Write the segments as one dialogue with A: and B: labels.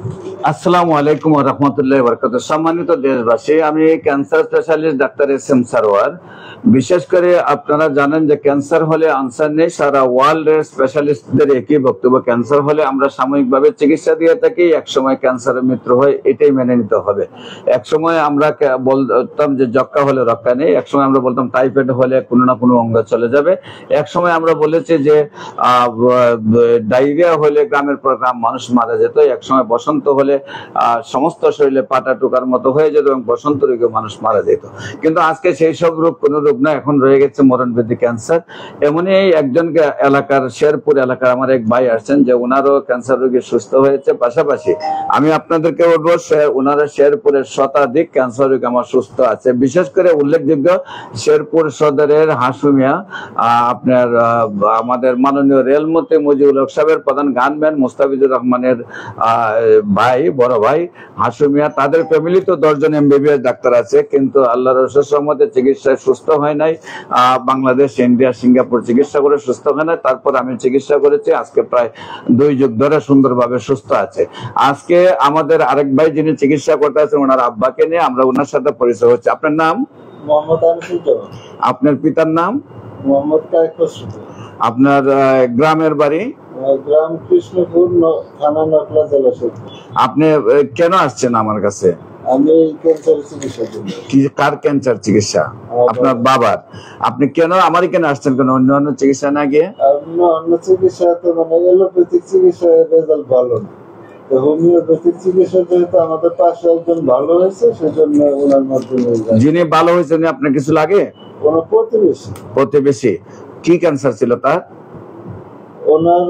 A: আসসালামু আলাইকুম ওয়া রাহমাতুল্লাহি ওয়া বারাকাতুহু। সম্মানিত দেশবাসী, আমি cancer specialist doctor SM. Sarwar. বিশেষ করে আপনারা জানেন যে ক্যান্সার হলে আনসার নেই। সারা ওয়ার্ল্ডের স্পেশালিস্টদের একই বক্তব্য, ক্যান্সার হলে আমরা সাময়িকভাবে চিকিৎসা দিয়ে থাকি, একসময় ক্যান্সারের মৃত্যু হয়, এটাই মেনে নিতে হবে। একসময় আমরা বলতাম যে যক্ষ্মা হলে রক্ষা নেই, একসময় আমরা বলতাম টাইফয়েড হলে কোনো না কোনো অঙ্গ চলে যাবে, একসময় আমরা বলেছি যে ডায়রিয়া হলে গ্রামের পর গ্রাম মানুষ মারা যেত, একসময় বসন্ত হলে সমস্ত শরীরে পাটা টুকার মতো হয়ে যেত এবং বসন্ত রোগে মানুষ মারা যেত। কিন্তু আজকে সেই সব রোগ কোনো রোগ না, এখন রয়ে গেছে মরণব্যাধি ক্যান্সার। এমনই একজনকে এলাকার শেরপুর এলাকার আমার এক ভাই আসছেন যে ওনারও ক্যান্সার রোগে সুস্থ হয়েছে। পাশাপাশি আমি আপনাদেরকে বলবো ওনারা শেরপুরের শতাধিক ক্যান্সার রোগী আমার সুস্থ আছে। বিশেষ করে উল্লেখযোগ্য শেরপুর সদরের হাসুমিয়া আপনার আমাদের মাননীয় রেলমন্ত্রী মুজিবুল হক সাহেবের প্রধান গানম্যান মুস্তাফিজুর রহমানের ভাই, বড় ভাই হাসুমিয়া, তাদের ফ্যামিলি তো 10 জন এমবিবিএস ডাক্তার আছে, কিন্তু আল্লাহর অশেষ রহমতে চিকিৎসায় সুস্থ হয় নাই। বাংলাদেশ, ইন্ডিয়া, সিঙ্গাপুর চিকিৎসা করে সুস্থ হয় নাই। তারপর আমি চিকিৎসা করেছি, আজকে প্রায় 2 যুগ ধরে সুন্দরভাবে সুস্থ আছে। আজকে আমাদের আরেক ভাই যিনি চিকিৎসা করতে আছেন, ওনার আব্বাকে নিয়ে আমরা ওনার সাথে পরিচয় হচ্ছে। আপনার নাম?
B: মোহাম্মদ আনিসুল জামান।
A: আপনার পিতার নাম?
B: মোহাম্মদ কায়কোস।
A: আপনার গ্রামের বাড়ি?
B: গ্রাম কৃষ্ণপুর, থানা নকলা, জেলা শেরপুর।
A: আপনি কেন আসছেন আমার কাছে?
B: আমি ক্যান্সার চিকিৎসা করি।
A: কি কার ক্যান্সার চিকিৎসা? আপনার বাবার। আপনি কেন আমারই কেন আসছেন, কেন অন্য অন্য চিকিৎসা না গিয়ে?
B: অন্য চিকিৎসা তো মানে এলোপ্যাথিক চিকিৎসার রেজাল্ট ভালো না, তো হোমিওপ্যাথিক চিকিৎসা যেহেতু আমাদের পাশে একজন ভালো হয়েছে, সেজন্য ওনার মাধ্যমে।
A: যিনি ভালো হয়েছে উনি আপনার কিছু লাগে?
B: ওনার প্রতিবেশী।
A: প্রতিবেশী? কি ক্যান্সার ছিল তার?
B: ওনার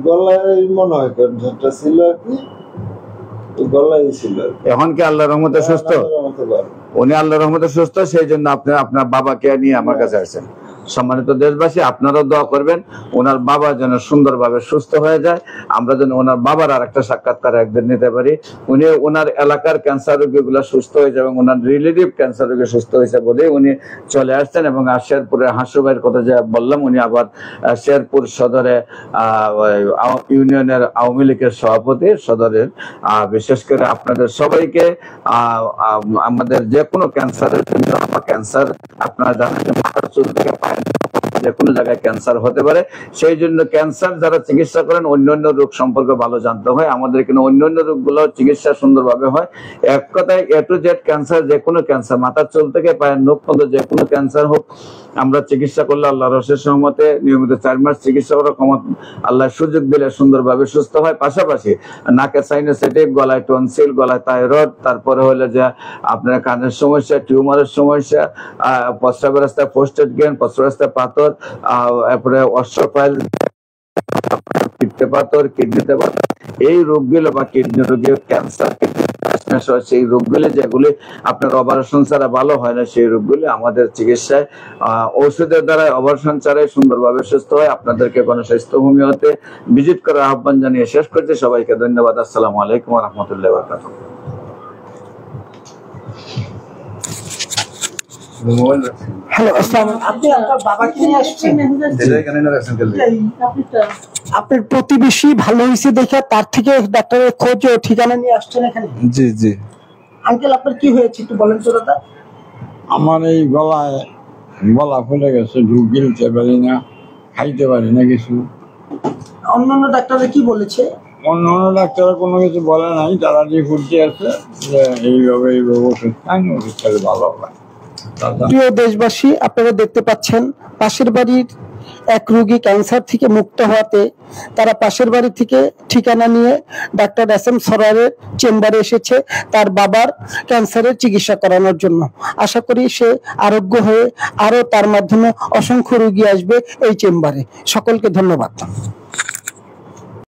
B: গলায় মনে হয় ক্যান্সারটা ছিল আর কি, গলায় ছিল।
A: এখন কি আল্লাহর রহমতে সুস্থ? উনি আল্লাহর রহমতে সুস্থ, সেই জন্য আপনি আপনার বাবাকে নিয়ে আমার কাছে আসছেন। সম্মানিত দেশবাসী, আপনারাও দোয়া করবেন ওনার বাবা যেন সুন্দরভাবে সুস্থ হয়ে যায়, আমরা যেন ওনার বাবার আর একটা সাক্ষাৎকার একদিন নিতে পারি। উনি ওনার এলাকার ক্যান্সার রোগীগুলো সুস্থ হয়েছে এবং ওনার রিলেটিভ ক্যান্সার রোগী সুস্থ হয়েছে বলে উনি চলে আসছেন। এবং শেরপুরের হাসুভাইয়ের কথা যে বললাম, উনি আবার শেরপুর সদরে ইউনিয়নের আওয়ামী লীগের সভাপতি সদরের। বিশেষ করে আপনাদের সবাইকে আমাদের যে কোনো ক্যান্সারের জন্য, ক্যান্সার আপনারা জানেন যে মাথার চুল থেকে যে কোনো জায়গায় ক্যান্সার হতে পারে, সেই জন্য ক্যান্সার যারা চিকিৎসা করেন অন্যান্য রোগ সম্পর্কে ভালো জানতে হয়। আমাদের এখানে অন্যান্য রোগগুলো চিকিৎসা সুন্দরভাবে হয়। এক কথায় A to Z ক্যান্সার, যে কোনো ক্যান্সার, মাথার চুল থেকে পায়ের নখ পর্যন্ত যে কোনো ক্যান্সার হোক, আমরা চিকিৎসা করলে আল্লাহর অশেষ রহমতে নিয়মিত 4 মাস চিকিৎসা করার ক্ষমতা আল্লাহ সুযোগ দিলে সুন্দরভাবে সুস্থ হয়। পাশাপাশি নাকের সাইনোসাইটিস, গলায় টনসিল, গলায় থাইরয়েড, তারপরে হলে যে আপনার কানের সমস্যা, টিউমারের সমস্যা, প্রস্রাবের রাস্তায় প্রোস্টেট গ্ল্যান্ড, প্রস্রাবের রাস্তায় পাথর, তারপরে অস্ট্রোপাইল, পিত্তে পাথর, কিডনিতে পাথর, এই রোগগুলো বা কিডনি রোগের ক্যান্সার, সেই রোগগুলি যেগুলি আপনার অপারেশন ছাড়া ভালো হয় না, সেই রোগগুলি আমাদের চিকিৎসায় ঔষধের দ্বারা অপারেশন ছাড়াই সুন্দরভাবে সুস্থ হয়। আপনাদেরকে গণস্বাস্থ্য হোমিওতে ভিজিট করার আহ্বান জানিয়ে শেষ করছি। সবাইকে ধন্যবাদ। আসসালামু আলাইকুম ওয়া রাহমাতুল্লাহি ওয়া বারাকাতুহু।
C: হ্যালো, আসসালামু আলাইকুম। আপনি আপনার বাবাকে নিয়ে আসছেন? আপনার প্রতিবেশী ভালো হয়েছে দেখে তার থেকে ডাক্তারের খোঁজ ও ঠিকানা নিয়ে আসছেন এখানে?
D: জি জি।
C: আঙ্কেল, আপনার কি হয়েছে একটু বলেন তো দাদা?
D: আমার এই গলা ফুলে গেছে, ঢুক গিলতে পারি না, খাইতে পারি না কিছু।
C: অন্যান্য ডাক্তাররা কি বলেছে?
D: অন্য ডাক্তাররা কোনো কিছু বলে নাই, তারা যে ঘুরতে আছে যে এইভাবে ওষুধ খান, ওষুধ খেলে ভালো হয়।
C: প্রিয় দেশবাসী, আপনারা দেখতে পাচ্ছেন পাশের বাড়ির এক রোগী ক্যান্সার থেকে মুক্ত হওয়াতে তারা পাশের বাড়ি থেকে ঠিকানা নিয়ে ডাক্তার এস.এম. সারোয়ারের চেম্বারে এসেছে তার বাবার ক্যান্সারের চিকিৎসা করানোর জন্য। আশা করি সে আরোগ্য হয়ে আরো তার মাধ্যমে অসংখ্য রোগী আসবে এই চেম্বারে। সকলকে ধন্যবাদ।